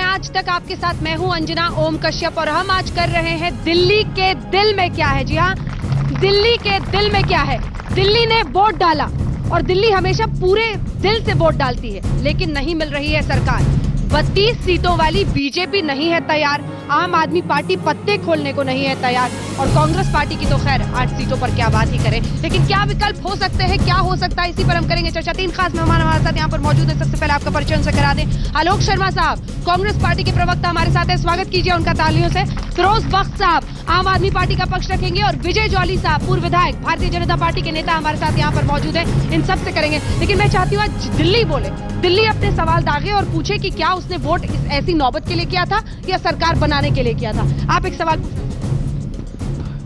आज तक आपके साथ मैं हूं अंजना ओम कश्यप और हम आज कर रहे हैं दिल्ली के दिल में क्या है। जी हां, दिल्ली के दिल में क्या है। दिल्ली ने वोट डाला और दिल्ली हमेशा पूरे दिल से वोट डालती है, लेकिन नहीं मिल रही है सरकार। 32 सीटों वाली बीजेपी नहीं है तैयार, आम आदमी पार्टी पत्ते खोलने को नहीं है तैयार और कांग्रेस पार्टी की तो खैर 8 सीटों पर क्या बात ही करें। लेकिन क्या विकल्प हो सकते हैं, क्या हो सकता है, इसी पर हम करेंगे चर्चा। 3 खास मेहमान हमारे साथ यहाँ पर मौजूद है। सबसे पहले आपका परिचय उनसे करा दें। आलोक शर्मा साहब, कांग्रेस पार्टी के प्रवक्ता हमारे साथ है, स्वागत कीजिए उनका तालियों से। फिरोज बख्श साहब, आम आदमी पार्टी का पक्ष रखेंगे और विजय जॉली साहब, पूर्व विधायक, भारतीय जनता पार्टी के नेता हमारे साथ यहाँ पर मौजूद है। इन सब से करेंगे, लेकिन मैं चाहती हूँ आज दिल्ली बोले, दिल्ली अपने सवाल दागे और पूछे कि क्या उसने वोट इस ऐसी नौबत के लिए किया था या सरकार बनाने के लिए किया था। आप एक सवाल।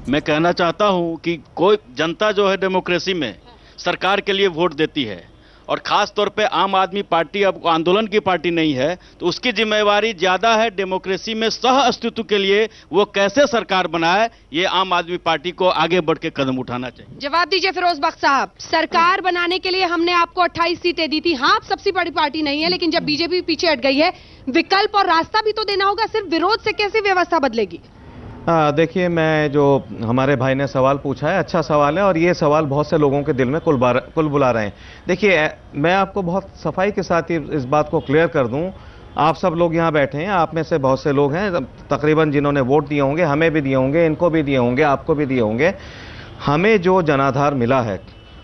मैं कहना चाहता हूं कि कोई जनता जो है डेमोक्रेसी में सरकार के लिए वोट देती है और खास तौर पे आम आदमी पार्टी अब आंदोलन की पार्टी नहीं है, तो उसकी जिम्मेवारी ज्यादा है डेमोक्रेसी में सह अस्तित्व के लिए वो कैसे सरकार बनाए, ये आम आदमी पार्टी को आगे बढ़ के कदम उठाना चाहिए। जवाब दीजिए फिरोज बख्श साहब। सरकार बनाने के लिए हमने आपको 28 सीटें दी थी। हाँ, आप सबसे बड़ी पार्टी नहीं है, लेकिन जब बीजेपी पीछे हट गई है, विकल्प और रास्ता भी तो देना होगा। सिर्फ विरोध से कैसे व्यवस्था बदलेगी? देखिए, मैं जो हमारे भाई ने सवाल पूछा है, अच्छा सवाल है और ये सवाल बहुत से लोगों के दिल में कुल बुला रहे हैं। देखिए, मैं आपको बहुत सफाई के साथ ही इस बात को क्लियर कर दूं। आप सब लोग यहाँ बैठे हैं, आप में से बहुत से लोग हैं तकरीबन जिन्होंने वोट दिए होंगे, हमें भी दिए होंगे, इनको भी दिए होंगे, आपको भी दिए होंगे। हमें जो जनाधार मिला है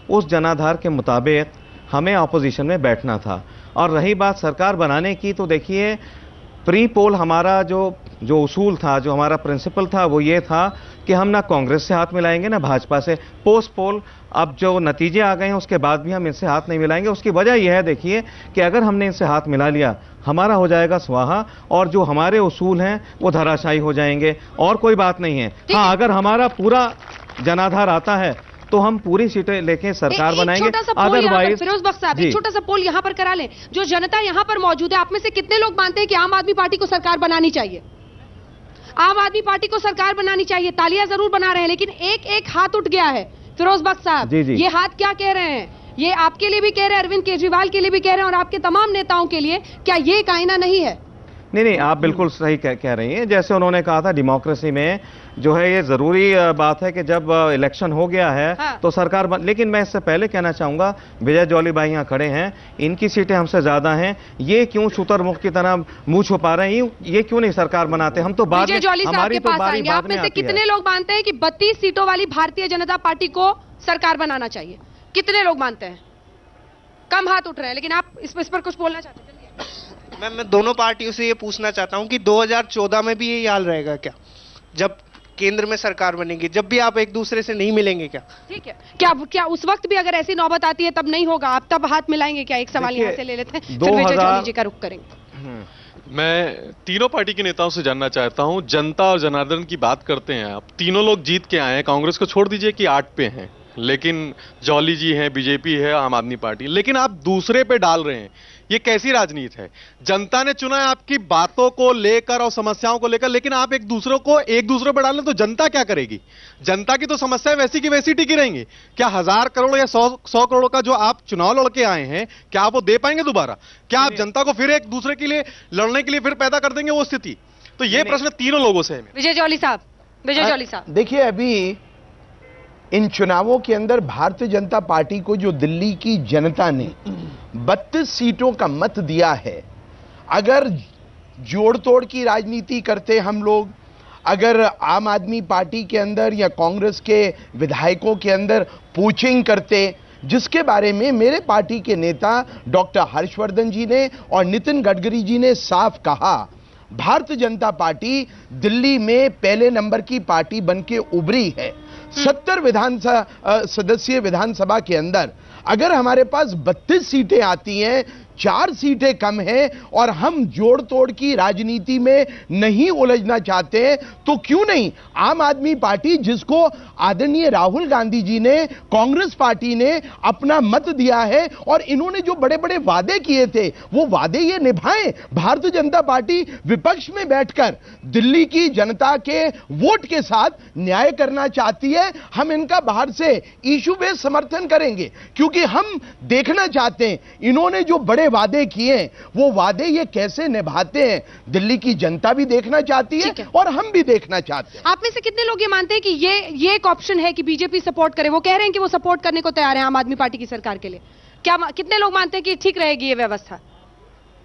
उस जनाधार के मुताबिक हमें ऑपोजिशन में बैठना था। और रही बात सरकार बनाने की, तो देखिए प्री पोल हमारा जो उसूल था, जो हमारा प्रिंसिपल था, वो ये था कि हम ना कांग्रेस से हाथ मिलाएंगे ना भाजपा से। पोस्ट पोल अब जो नतीजे आ गए हैं उसके बाद भी हम इनसे हाथ नहीं मिलाएंगे। उसकी वजह यह है, देखिए, कि अगर हमने इनसे हाथ मिला लिया, हमारा हो जाएगा स्वाहा और जो हमारे उसूल हैं वो धराशायी हो जाएंगे और कोई बात नहीं है। हाँ, अगर हमारा पूरा जनाधार आता है तो हम पूरी सीटें लेके सरकार बनाएंगे। अदरवाइज फिरोज बख्श साहब, एक छोटा सा पोल यहाँ पर करा लें। जो जनता यहाँ पर मौजूद है, आप में से कितने लोग मानते हैं कि आम आदमी पार्टी को सरकार बनानी चाहिए? आम आदमी पार्टी को सरकार बनानी चाहिए। तालियां जरूर बना रहे हैं, लेकिन एक एक हाथ उठ गया है। फिरोज बख्श साहब, ये हाथ क्या कह रहे हैं? ये आपके लिए भी कह रहे हैं, अरविंद केजरीवाल के लिए भी कह रहे हैं और आपके तमाम नेताओं के लिए। क्या ये एक आईना नहीं है? नहीं, आप बिल्कुल सही कह रही हैं। जैसे उन्होंने कहा था, डेमोक्रेसी में जो है ये जरूरी बात है कि जब इलेक्शन हो गया है तो सरकार लेकिन मैं इससे पहले कहना चाहूंगा, विजय जॉली भाई यहाँ खड़े हैं, इनकी सीटें हमसे ज्यादा हैं। ये क्यों शुतुरमुर्ग की तरह मुंह छुपा रहे हैं? ये क्यों नहीं सरकार बनाते? हम तो बाद में, हमारी तो बारी बाद में आती है। कितने लोग मानते हैं कि 32 सीटों वाली भारतीय जनता पार्टी को सरकार बनाना चाहिए? कितने लोग मानते हैं? कम हाथ उठ रहे हैं, लेकिन आप इस पर कुछ बोलना चाहते हैं? मैं दोनों पार्टियों से ये पूछना चाहता हूं कि 2014 में भी यही हाल रहेगा क्या, जब केंद्र में सरकार बनेगी, जब भी आप एक दूसरे से नहीं मिलेंगे क्या? ठीक है, क्या उस वक्त भी अगर ऐसी नौबत आती है तब नहीं होगा? आप तब हाथ मिलाएंगे क्या? एक सवाल यहाँ से ले लेते हैं, फिर विजय जॉली जी का रुख करेंगे। मैं तीनों पार्टी के नेताओं से जानना चाहता हूं, जनता और जनार्दन की बात करते हैं आप। तीनों लोग जीत के आए हैं, कांग्रेस को छोड़ दीजिए कि 8 पे हैं, लेकिन जॉली जी हैं, बीजेपी है, आम आदमी पार्टी, लेकिन आप दूसरे पे डाल रहे हैं। ये कैसी राजनीति है? जनता ने चुना है आपकी बातों को लेकर और समस्याओं को लेकर, लेकिन आप एक दूसरे पर डालें तो जनता क्या करेगी? जनता की तो समस्याएं वैसी की वैसी टिकी रहेंगी। क्या 1000 करोड़ या 100 करोड़ का जो आप चुनाव लड़के आए हैं, क्या आप वो दे पाएंगे दोबारा? क्या आप जनता को फिर एक दूसरे के लिए लड़ने के लिए फिर पैदा कर देंगे वो स्थिति? तो ये प्रश्न तीनों लोगों से है। विजय जॉली साहब, देखिए, अभी इन चुनावों के अंदर भारतीय जनता पार्टी को जो दिल्ली की जनता ने 32 सीटों का मत दिया है, अगर जोड़ तोड़ की राजनीति करते हम लोग, अगर आम आदमी पार्टी के अंदर या कांग्रेस के विधायकों के अंदर पूछिंग करते, जिसके बारे में मेरे पार्टी के नेता डॉक्टर हर्षवर्धन जी ने और नितिन गडकरी जी ने साफ कहा, भारतीय जनता पार्टी दिल्ली में पहले नंबर की पार्टी बनके उभरी है। 70 सदस्यीय विधानसभा के अंदर अगर हमारे पास 32 सीटें आती हैं, 4 सीटें कम हैं और हम जोड़ तोड़ की राजनीति में नहीं उलझना चाहते हैं, तो क्यों नहीं आम आदमी पार्टी, जिसको आदरणीय राहुल गांधी जी ने, कांग्रेस पार्टी ने अपना मत दिया है और इन्होंने जो बड़े बड़े वादे किए थे वो वादे ये निभाएं। भारतीय जनता पार्टी विपक्ष में बैठकर दिल्ली की जनता के वोट के साथ न्याय करना चाहती है। हम इनका बाहर से इशू बेस्ड समर्थन करेंगे, क्योंकि हम देखना चाहते हैं इन्होंने जो बड़े वादे किए वो वादे ये कैसे निभाते हैं, दिल्ली की जनता भी देखना चाहती है और हम भी देखना चाहते हैं। आप में से कितने लोग ये मानते हैं कि ये एक ऑप्शन है कि बीजेपी सपोर्ट करे? वो कह रहे हैं कि वो सपोर्ट करने को तैयार है आम आदमी पार्टी की सरकार के लिए। कितने लोग मानते हैं कि ठीक रहेगी ये व्यवस्था?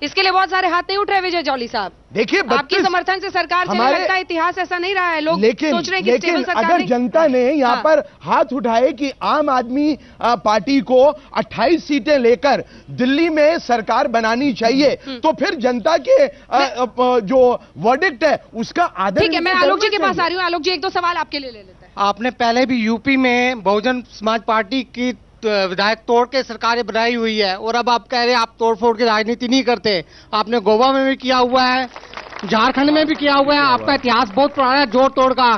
इसके लिए बहुत सारे हाथ नहीं उठ रहे विजय जॉली साहब। देखिए, आपके समर्थन से सरकार चलने लगता है, इतिहास ऐसा नहीं रहा है। लोग सोच रहे हैं कि स्टेबल सरकार अगर नहीं। जनता ने यहाँ पर हाथ उठाए कि आम आदमी पार्टी को 28 सीटें लेकर दिल्ली में सरकार बनानी चाहिए, तो फिर जनता के जो वर्डिक्ट है उसका आदर। ठीक है, मैं आलोक जी के पास आ रही हूँ। आलोक जी, एक दो सवाल आपके लिए ले लेते हैं। आपने पहले भी यूपी में बहुजन समाज पार्टी की विधायक तोड़ के सरकारें बनाई हुई है, और अब आप कह रहे हैं आप तोड़ फोड़ की राजनीति नहीं करते। आपने गोवा में भी किया हुआ है, झारखंड में भी किया हुआ है, आपका इतिहास बहुत पुराना है जोड़ तोड़ का।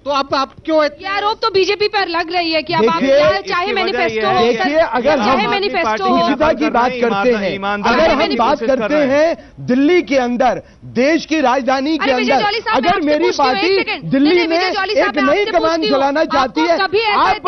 तो अब आप क्यों ये आरोप तो बीजेपी पर लग रही है कि अब आप चाहे मैनिफेस्टो हो, देखिए, अगर हम मैनिफेस्टो शुचिता की बात करते हैं, अगर हम बात करते हैं दिल्ली के अंदर, देश की राजधानी के अंदर, अगर मेरी पार्टी दिल्ली में एक नई कमान चलाना चाहती है, आप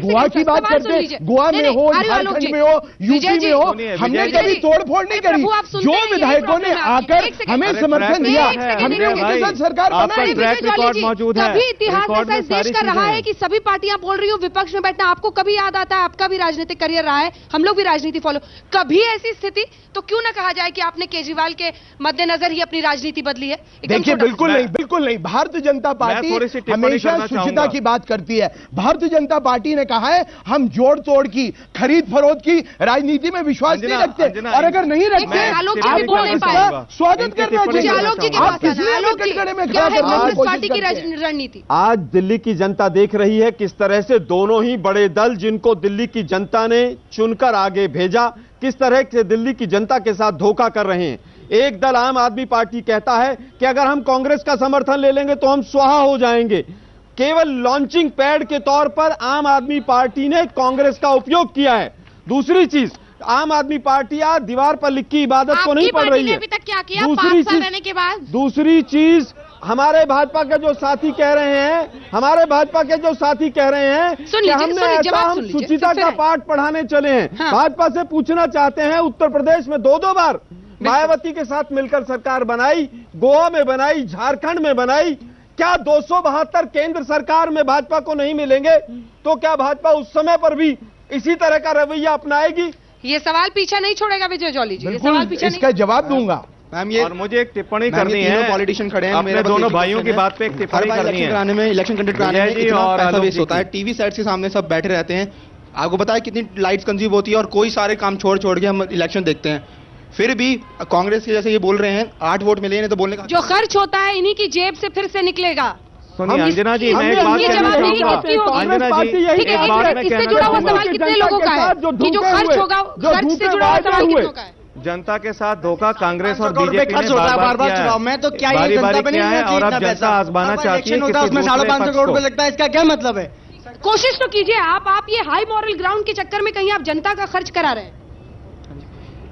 गोवा की बात करते हैं, गोवा में हो, झारखंड में हो, यूपी में हो, हमने कभी तोड़फोड़ नहीं करी। जो विधायकों ने आकर हमें समर्थन दिया, हमने उनके साथ सरकार बनाई। ट्रैक रिकॉर्ड मौजूद है। इतिहास ऐसा इस देश का रहा है कि सभी पार्टियां बोल रही हो विपक्ष में बैठना। आपको कभी याद आता है? आपका भी राजनीतिक करियर रहा है, हम लोग भी राजनीति फॉलो। कभी ऐसी स्थिति तो क्यों ना कहा जाए कि आपने केजरीवाल के मद्देनजर ही अपनी राजनीति बदली है? देखिए, बिल्कुल नहीं, बिल्कुल नहीं। भारतीय जनता पार्टी हमेशा शुचिता की बात करती है। भारतीय जनता पार्टी ने कहा है हम जोड़ तोड़ की, खरीद फरोख्त की राजनीति में विश्वास नहीं रखते, और अगर नहीं रखते आपको इसका स्वागत करना चाहिए। आलोक जी के आप पास किसने आना। आलोक जी, कटघरे में क्या खड़ा है करने की कांग्रेस कोशिश पार्टी की करते हैं? रणनीति? आज दिल्ली की जनता देख रही है किस तरह से दोनों ही बड़े दल जिनको दिल्ली की जनता ने चुनकर आगे भेजा, किस तरह से दिल्ली की जनता के साथ धोखा कर रहे हैं। एक दल आम आदमी पार्टी कहता है कि अगर हम कांग्रेस का समर्थन ले लेंगे तो हम स्वाहा हो जाएंगे। केवल लॉन्चिंग पैड के तौर पर आम आदमी पार्टी ने कांग्रेस का उपयोग किया है। दूसरी चीज, आम आदमी पार्टी आज दीवार पर लिखी इबादत को नहीं पढ़ रही है। अभी तक क्या किया 5 साल रहने के बाद? दूसरी चीज, हमारे भाजपा के जो साथी कह रहे हैं, कि हमने हम सुचिता का पाठ पढ़ाने चले हैं। हाँ। भाजपा से पूछना चाहते हैं, उत्तर प्रदेश में 2-2 बार मायावती के साथ मिलकर सरकार बनाई, गोवा में बनाई, झारखंड में बनाई, क्या 272 केंद्र सरकार में भाजपा को नहीं मिलेंगे? तो क्या भाजपा उस समय पर भी इसी तरह का रवैया अपनाएगी? ये सवाल पीछा नहीं छोड़ेगा विजय जॉली जी। ये सवाल बिल्कुल पीछा इसका जवाब दूंगा। मैम, ये और मुझे एक टिप्पणी करनी है। पॉलिटिशियन खड़े हैं, अपने दोनों भाइयों की बात पे एक टिप्पणी करनी है। कराने में, इलेक्शन कंडक्ट कराने में इतना पैसा वेस्ट होता है। टीवी सेट्स के सामने सब बैठे रहते हैं, आपको पता है कितनी लाइट्स कंज्यूम होती है, और कोई सारे काम छोड़ के हम इलेक्शन देखते हैं। फिर भी कांग्रेस के जैसे ये बोल रहे हैं 8 वोट मिले नहीं तो बोलने का जो खर्च होता है इन्हीं की जेब से फिर से निकलेगा। सुनिए अंजना जी, मैं एक बात इसकी कहना जवाबदेही चाहूंगा। किसकी होगी? अंजना जी, ठीक है, एक बात मैं इससे कहना जुड़ा हुआ चाहूंगा। सवाल कितने लोगों का है कि जो खर्च होगा, खर्च से जुड़ा हुआ सवाल कितनों का है? जनता के साथ धोखा कांग्रेस और करोड़ रुपए बीजेपी खर्च ने होता है बार-बार बार-बार किया है। चुनाव में, तो क्या ये बारी-बारी जनता पे नहीं किया है, होना और अब चाहिए जनता आजमाना चाहती है होता है, उसमें किसी 550 दूसरे करोड़ पक्ष रुपए को। लगता है, इसका क्या मतलब है? कोशिश तो कीजिए। आप ये हाई मॉरल ग्राउंड के चक्कर में कहीं आप जनता का खर्च करा रहे हैं।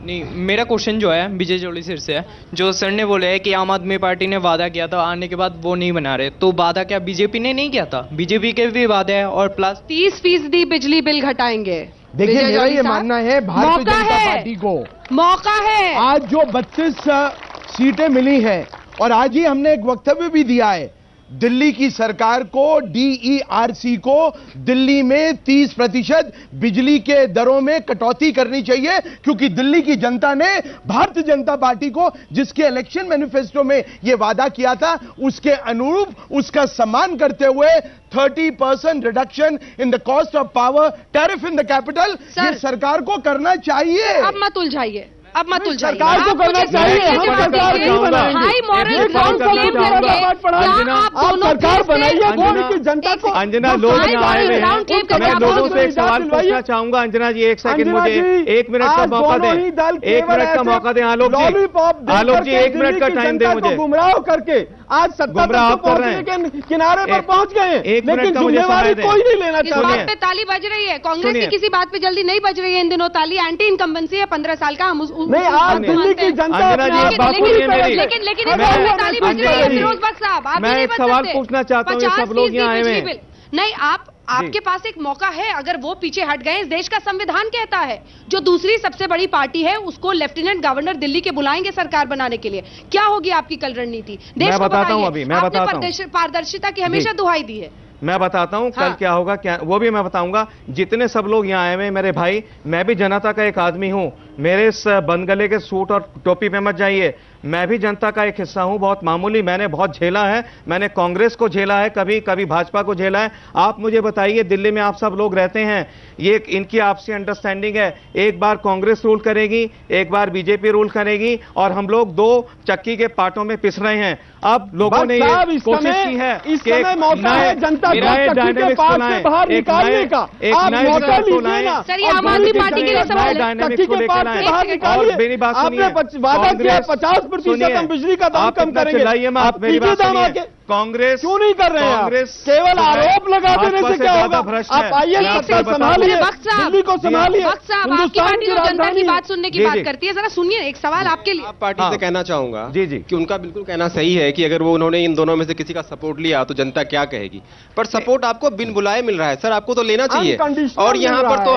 नहीं, मेरा क्वेश्चन जो है विजय जॉली सर से है। जो सर ने बोले है कि आम आदमी पार्टी ने वादा किया था, आने के बाद वो नहीं बना रहे, तो वादा क्या बीजेपी ने नहीं किया था? बीजेपी के भी वादे हैं, और प्लस 30% बिजली बिल घटाएंगे। देखिए, विजय मेरा जॉली ये साहब, मानना है भारतीय मौका जनता है। पार्टी को मौका है। आज जो 32 सीटें मिली हैं, और आज ही हमने एक वक्तव्य भी दिया है, दिल्ली की सरकार को, DERC को दिल्ली में 30% बिजली के दरों में कटौती करनी चाहिए, क्योंकि दिल्ली की जनता ने भारतीय जनता पार्टी को जिसके इलेक्शन मैनिफेस्टो में यह वादा किया था उसके अनुरूप उसका सम्मान करते हुए 30% reduction in the cost of power tariff in the capital ये सरकार को करना चाहिए। अब मत उलझाइए, अब मत उलझाइए। सरकार को करना चाहिए, हम सरकार नहीं बनाएंगे। हाई मॉरल ग्राउंड क्लेम करके क्या आप दोनों सरकार बनाइए, अंजना, की जनता को अंजना, लोग हाई यहाँ आए मॉरल हुए ग्राउंड क्लेम हैं। करके मैं आप लोगों दोनों से एक सवाल पूछना चाहूंगा। अंजना जी, एक सेकंड मुझे 1 मिनट का मौका दें। 1 मिनट का मौका दें आलोक जी। आलोक जी, 1 मिनट का टाइम दें मुझे। गुमराह करके आज सत्ता गुमराह तक कर रहे पहुंचने के किनारे पर पहुंच गए हैं, 1 मिनट लेकिन का मुझे जिम्मेवारी समय दें। कोई नहीं लेना इस बात चाहते। पे ताली बज रही है। कांग्रेस की सुनिए। किसी बात पे जल्दी नहीं बज रही है इन दिनों ताली। एंटी इनकम्बेंसी है 15 साल का। नहीं, आज दिल्ली की जनता अंजना जी, अपने एक बात आप सुनिए मेरी। लेकिन इस बात पे ताली बज रही है फिरोज बख्श साहब। आप मैं नहीं एक बज सवाल सकते। पूछना चाहता हूं, ये सब लोग 50% यहाँ आए हुए बिजली हैं। बिल। नहीं, आप आपके पास एक मौका है, अगर वो पीछे हट गए। इस देश का संविधान कहता है जो दूसरी सबसे बड़ी पार्टी है उसको लेफ्टिनेंट गवर्नर दिल्ली के बुलाएंगे सरकार बनाने के लिए। क्या होगी आपकी कल रणनीति? देश को बताइए। आपने पारदर्शिता की हमेशा दुहाई दी है। मैं बताता हूं हाँ। कल क्या होगा, क्या वो भी मैं बताऊंगा। जितने सब लोग यहाँ आए हुए मेरे भाई, मैं भी जनता का एक आदमी हूं। मेरे इस बंद गले के सूट और टोपी पे मत जाइए, मैं भी जनता का एक हिस्सा हूं, बहुत मामूली। मैंने बहुत झेला है, मैंने कांग्रेस को झेला है, कभी कभी भाजपा को झेला है। आप मुझे बताइए, दिल्ली में आप सब लोग रहते हैं, ये इनकी आपसी अंडरस्टैंडिंग है, एक बार कांग्रेस रूल करेगी, एक बार बीजेपी रूल करेगी, और हम लोग दो चक्की के पाटों में पिस रहे हैं। अब लोगों ने ये कोशिश की है इस समय मौका है जनता को चक्की के पास से बाहर निकालने का। आप मौका लीजिए ना। सर, ये आम आदमी पार्टी के लिए सवाल है। चक्की के पास से बाहर निकालिए। मेरी बात सुनिए, आपने वादा किया 50% हम बिजली का दाम कम करेंगे। आप मेरी बात सुनिए, कांग्रेस क्यों नहीं कर रहे हैं? कांग्रेस केवल आरोप लगा देने से क्या होगा? आप आइए, सत्ता संभालिए, दिल्ली को संभालिए। आपकी पार्टी तो जनता की बात सुनने की बात करती है। जरा सुनिए, एक सवाल आपके लिए। आप पार्टी से कहना चाहूंगा जी कि उनका बिल्कुल कहना सही है कि अगर वो उन्होंने इन दोनों में से किसी का सपोर्ट लिया तो जनता क्या कहेगी, पर सपोर्ट आपको बिन बुलाए मिल रहा है। सर, आपको तो लेना चाहिए। और यहाँ पर तो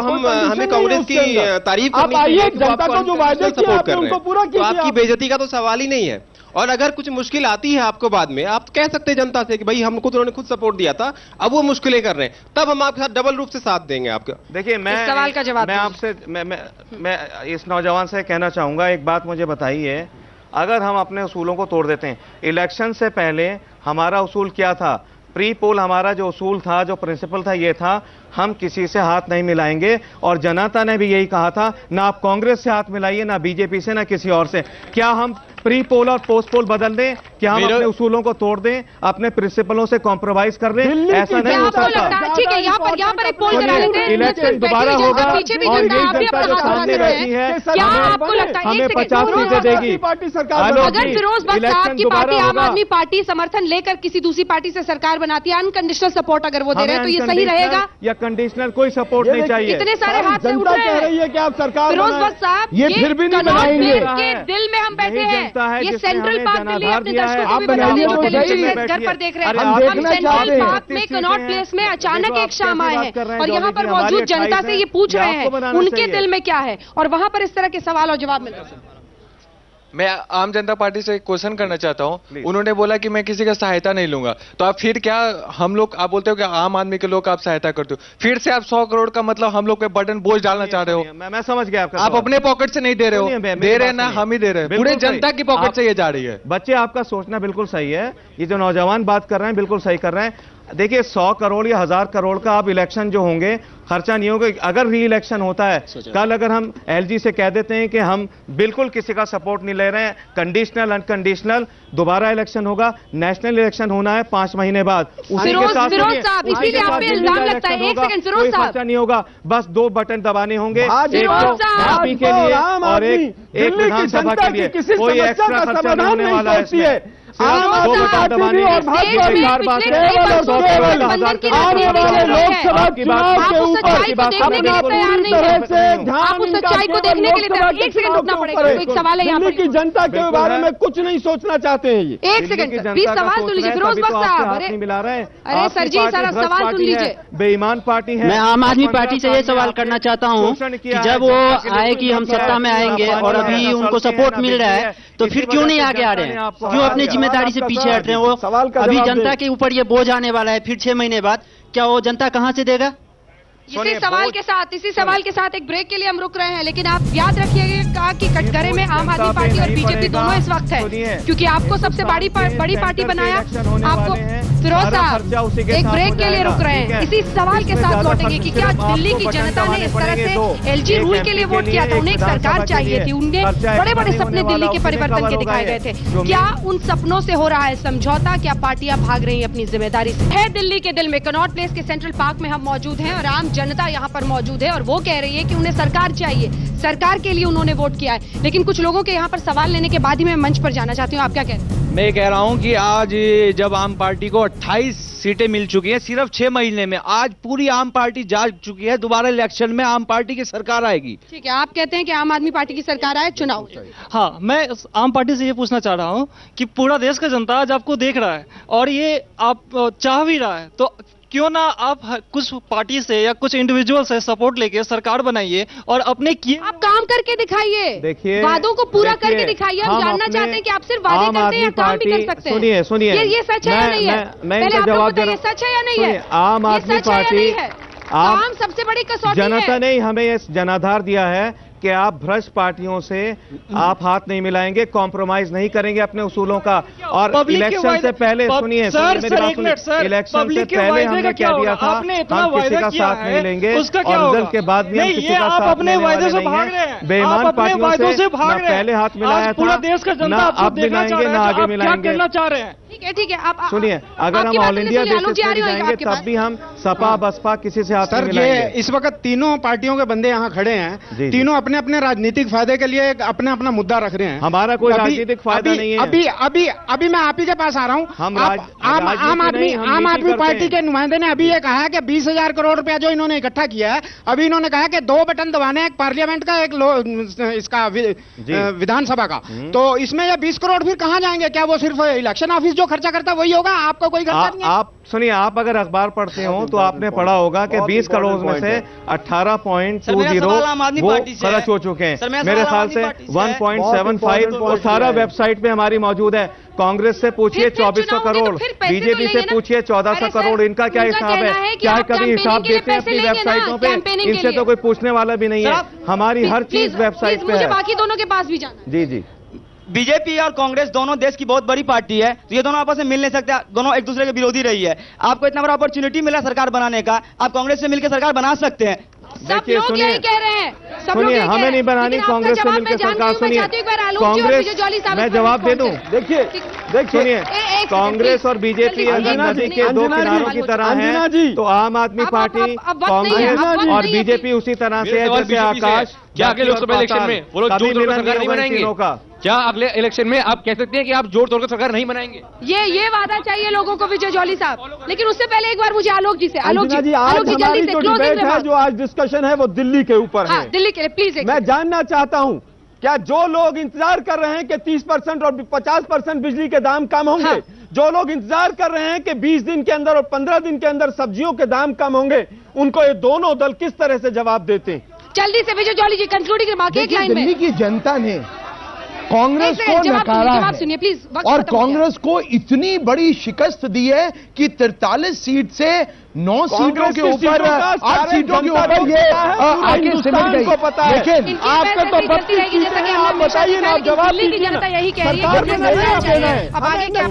हमें कांग्रेस की तारीफ करनी चाहिए, जनता को जो वायदे किए आपने उनको पूरा तो आपकी बेइज्जती का तो सवाल ही नहीं है। और अगर कुछ मुश्किल आती है आपको बाद में, आप कह सकते हैं जनता से कि भाई हमको तो उन्होंने खुद सपोर्ट दिया था, अब वो मुश्किलें कर रहे हैं, तब हम आपके साथ डबल रूप से साथ देंगे आपका। देखिए, मैं सवाल का जवाब मैं आपसे मैं इस नौजवान से कहना चाहूंगा, एक बात मुझे बताइए, अगर हम अपने उसूलों को तोड़ देते हैं, इलेक्शन से पहले हमारा उसूल क्या था? प्री पोल हमारा जो उसूल था, जो प्रिंसिपल था, ये था हम किसी से हाथ नहीं मिलाएंगे, और जनता ने भी यही कहा था, ना आप कांग्रेस से हाथ मिलाइए, ना बीजेपी से, ना किसी और से। क्या हम प्री पोल और पोस्ट पोल बदल दें? क्या हम अपने उसूलों को तोड़ दें, अपने प्रिंसिपलों से कॉम्प्रोमाइज कर दें? ऐसा नहीं हो सकता। ठीक है, यहाँ पर एक पोल करा लेते हैं। इलेक्शन दोबारा होगा और पीछे भी यही जनता जनता जो सामने बैठी है, क्या आपको लगता है हमें 50 सीटें देगी। अगर फिरोज बख्श साहब की पार्टी आम आदमी पार्टी समर्थन लेकर किसी दूसरी पार्टी से सरकार बनाती है, अनकंडीशनल सपोर्ट अगर वो दे रहे हैं, तो ये सही रहेगा या कंडीशनल कोई सपोर्ट नहीं चाहिए? इतने सारे हाथ से उठ रहे हैं कि आप सरकार फिरोज बख्श साहब, ये फिर भी नहीं बनाएंगे। के दिल में हम बैठे हैं। ये सेंट्रल पार्क दिल्ली अपने दर्शकों को भी बनाइए, बता तो दें, घर पर देख रहे हैं। हम सेंट्रल पार्क में कनॉट प्लेस में अचानक एक शाम आए हैं और यहाँ पर मौजूद जनता से ये पूछ रहे हैं उनके दिल में क्या है, और वहां पर इस तरह के सवाल और जवाब मिल रहे हैं। मैं आम जनता पार्टी से एक क्वेश्चन करना चाहता हूं। उन्होंने बोला कि मैं किसी का सहायता नहीं लूंगा, तो आप फिर क्या हम लोग, आप बोलते हो कि आम आदमी के लोग आप सहायता करते हो, फिर से आप 100 करोड़ का मतलब हम लोग पे बर्डन बोझ डालना चाह रहे हो? मैं समझ गया आपका। आप अपने पॉकेट से नहीं दे रहे हो, दे रहे हैं ना, हम ही दे रहे हैं, पूरे जनता की पॉकेट से ये जा रही है। बच्चे, आपका सोचना बिल्कुल सही है, ये जो नौजवान बात कर रहे हैं बिल्कुल सही कर रहे हैं। देखिए, 100 करोड़ या 1000 करोड़ का अब इलेक्शन जो होंगे खर्चा नहीं होगा। अगर री इलेक्शन होता है, कल अगर हम एलजी से कह देते हैं कि हम बिल्कुल किसी का सपोर्ट नहीं ले रहे हैं, कंडीशनल अनकंडीशनल, दोबारा इलेक्शन होगा, नेशनल इलेक्शन होना है 5 महीने बाद, उसी के साथ इसीलिए आप पे इल्जाम लगता है। एक सेकंड फिरोज साहब, खर्चा नहीं होगा, बस 2 बटन दबाने होंगे, एक फिरोज के लिए और एक विधानसभा के लिए। कोई एक्स्ट्रा खर्चा नहीं होने वाला है इसमें। आप उस सच्चाई को देखने के लिए एक सेकंड रुकना पड़ेगा। एक सवाल है यहाँ पर की जनता के बारे में कुछ नहीं सोचना चाहते हैं। ये एक सेकंड, 20 सवाल सुन लीजिए फिरोज बख्श साहब। अरे सर जी, सारा सवाल सुन लीजिए। बेईमान पार्टी है। मैं आम आदमी पार्टी से ये सवाल करना चाहता हूँ कि जब वो आए कि हम सत्ता में आएंगे और अभी उनको सपोर्ट मिल रहा है, तो फिर क्यों नहीं आगे आ रहे हैं? क्यों अपनी जिम्मेदारी से पीछे हट रहे हैं? वो अभी जनता के ऊपर ये बोझ आने वाला है, फिर 6 महीने बाद, क्या वो जनता कहां से देगा? इसी सवाल के साथ एक ब्रेक के लिए हम रुक रहे हैं, लेकिन आप याद रखिएगा कि कटघरे में आम आदमी पार्टी और बीजेपी दोनों इस वक्त है, क्योंकि आपको सबसे बड़ी पार्टी बनाया आपको। फिरोज साहब, एक ब्रेक के लिए रुक रहे हैं, इसी सवाल के साथ लौटेंगे कि क्या दिल्ली की जनता ने इस तरह से एलजी रूल के लिए वोट किया था? उन्हें एक सरकार चाहिए थी, उन्हें बड़े बड़े सपने दिल्ली के परिवर्तन के दिखाए गए थे। क्या उन सपनों से हो रहा है समझौता? क्या पार्टियां भाग रही हैं अपनी जिम्मेदारी से? है दिल्ली के दिल में, कनॉट प्लेस के सेंट्रल पार्क में हम मौजूद हैं और आम जनता यहाँ पर मौजूद है और वो कह रही है कि उन्हें सरकार चाहिए, सरकार के लिए उन्होंने वोट किया है। लेकिन कुछ लोगों के यहाँ पर सवाल लेने के बाद ही मैं मंच पर जाना चाहती हूँ, आप क्या कहते हैं? मैं कह रहा हूँ कि आज जब आम पार्टी को 28 सीटें मिल चुकी हैं सिर्फ 6 महीने में, आज पूरी आम पार्टी जा चुकी है, दोबारा इलेक्शन में आम पार्टी की सरकार आएगी। ठीक है, आप कहते हैं कि आम आदमी पार्टी की सरकार आए, चुनाव। हाँ, मैं आम पार्टी से ये पूछना चाह रहा हूँ कि पूरा देश का जनता आज आपको देख रहा है और ये आप चाह भी रहा है, तो क्यों ना आप कुछ पार्टी से या कुछ इंडिविजुअल से सपोर्ट लेके सरकार बनाइए और अपने किए आप काम करके दिखाइए, देखिए वादों को पूरा करके दिखाइए। हम जानना चाहते हैं कि आप सिर्फ वादे करते हैं या काम भी कर सकते हैं। सुनिए ये सच है या नहीं है? पहले आप लोग बताइए, सच है या नहीं है? आम आदमी पार्टी, काम सबसे बड़ी कसौटी है। जनता ने हमें ये जनाधार दिया है कि आप भ्रष्ट पार्टियों से आप हाथ नहीं मिलाएंगे, कॉम्प्रोमाइज नहीं करेंगे अपने उसूलों का। और इलेक्शन से पहले सुनिए, इलेक्शन से पहले हमने क्या दिया था, हम किसी का साथ नहीं लेंगे और रिजल्ट के बाद भी हम किसी का साथ लेने वाले नहीं हैं। बेईमान पार्टियों से ना पहले हाथ मिलाया था, ना अब मिलाएंगे, ना आगे मिलाएंगे। ठीक है, आप सुनिए, अगर हम ऑल इंडिया बेसिस पे जाएंगे तब भी हम सपा बसपा किसी से हाथ नहीं मिलाएंगे। इस वक्त तीनों पार्टियों के बंदे यहाँ खड़े हैं, तीनों अपने अपने राजनीतिक फायदे के लिए अपना अपना मुद्दा रख रहे हैं। हमारा कोई राजनीतिक फायदा नहीं है। अभी मैं आप ही के पास आ रहा हूँ। आम आदमी पार्टी के नुमाइंदे ने अभी ये कहा है कि 20,000 करोड़ रुपया जो इन्होंने इकट्ठा किया है, अभी इन्होंने कहा कि 2 बटन दबाने, एक पार्लियामेंट का, एक इसका विधानसभा का। तो इसमें ये 20 करोड़ फिर कहाँ जाएंगे? क्या वो सिर्फ इलेक्शन ऑफिस जो खर्चा करता है वही होगा? आपको कोई खर्चा नहीं है? आप सुनिए, आप अगर अखबार पढ़ते हो तो आपने पढ़ा होगा कि 20 करोड़ में से 18.20 वो खर्च हो चुके हैं। मेरे ख्याल से 1.75 और सारा वेबसाइट पे हमारी मौजूद है। कांग्रेस से पूछिए 2400 करोड़, बीजेपी से पूछिए 1400 करोड़। इनका क्या हिसाब है? क्या कभी हिसाब देते हैं अपनी वेबसाइटों पे? इनसे तो कोई पूछने वाला भी नहीं है। हमारी हर चीज वेबसाइट पे है। बाकी दोनों के पास भी जाना। जी। बीजेपी और कांग्रेस दोनों देश की बहुत बड़ी पार्टी है, तो ये दोनों आपस में मिल नहीं सकते, दोनों एक दूसरे के विरोधी रही है। आपको इतना बड़ा अपॉर्चुनिटी मिला सरकार बनाने का, आप कांग्रेस से मिलकर सरकार बना सकते हैं। सब लोग यही कह रहे हैं, सुनिए, हमें नहीं बनानी, कांग्रेस से मिलकर सरकार। सुनिए, कांग्रेस, मैं जवाब दे दूं। देखिए सुनिए, कांग्रेस और बीजेपी अगर नदी के दो किनारों की तरह है, तो आम आदमी पार्टी, कांग्रेस और बीजेपी उसी तरह से है जैसे आकाश। क्या अगले लोकसभा इलेक्शन में वो लोग जोड़ तोड़ कर सरकार नहीं बनाएंगे? क्या अगले इलेक्शन में आप कह सकते हैं कि आप जोड़ तोड़ कर सरकार नहीं बनाएंगे? ये वादा चाहिए लोगों को विजय जौहरी साहब। लेकिन उससे पहले एक बार मुझे आलोक जी से, आलोक जी आज हमारी जो डिबेट है, जो आज डिस्कशन है, वो दिल्ली के ऊपर है। दिल्ली के लिए प्लीज मैं जानना चाहता हूं, क्या जो लोग इंतजार कर रहे हैं कि 30% और 50% बिजली के दाम कम होंगे, जो लोग इंतजार कर रहे हैं कि 20 दिन के अंदर और 15 दिन के अंदर सब्जियों के दाम कम होंगे, उनको ये दोनों दल किस तरह से जवाब देते हैं? जल्दी से विजय जौहरी जी कंक्लूडिंग रिमार्क एक लाइन में। दिल्ली की जनता ने कांग्रेस को नकारा है प्लीज, और कांग्रेस को इतनी बड़ी शिकस्त दी है कि 43 सीट से 9 सीटों के ऊपर, 8 सीटों के ऊपर ये आगे सिमट गई। लेकिन आपको तो 32 सीटें हैं, आप बताइए ना, आप जवाब दीजिए ना। यही कह रही सरकार में नहीं आप देना है। अब आगे क्या